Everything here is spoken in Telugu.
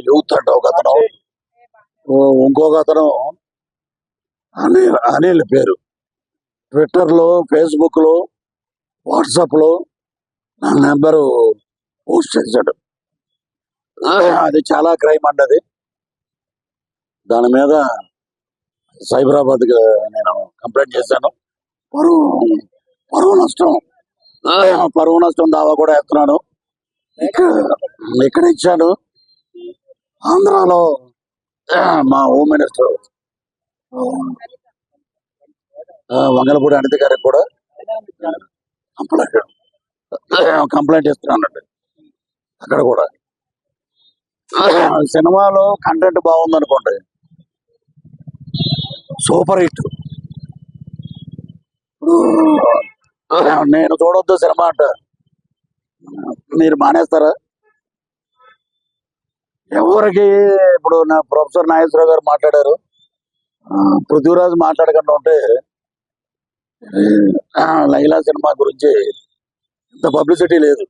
యూత్ అంటే ఒక అతను, ఇంకొక అతను అనిల్ పేరు ట్విట్టర్లో, ఫేస్బుక్లో, వాట్సాప్లో నా నెంబరు పోస్ట్ చేశాడు. అది చాలా క్రైమ్ అండి. అది దాని మీద సైబరాబాద్కి నేను కంప్లైంట్ చేశాను. పరువు నష్టం దావా కూడా ఎత్తున్నాను. ఇక్కడ ఇచ్చాను. ఆంధ్రాలో మా హోమ్ మినిస్టర్ వంగలపూడి అనిత గారికి కూడా కంప్లైంట్ ఇస్తున్నానండి. అక్కడ కూడా సినిమాలో కంటెంట్ బాగుందనుకోండి, సూపర్ హిట్. నేను చూడొద్దు సినిమా అంట, మీరు మానేస్తారా? ఎవరికి ఇప్పుడు నా ప్రొఫెసర్ నాగేశ్వరరావు గారు మాట్లాడారు, పృథ్వీరాజ్ మాట్లాడకుండా ఉంటే లైలా సినిమా గురించి ఇంత పబ్లిసిటీ లేదు.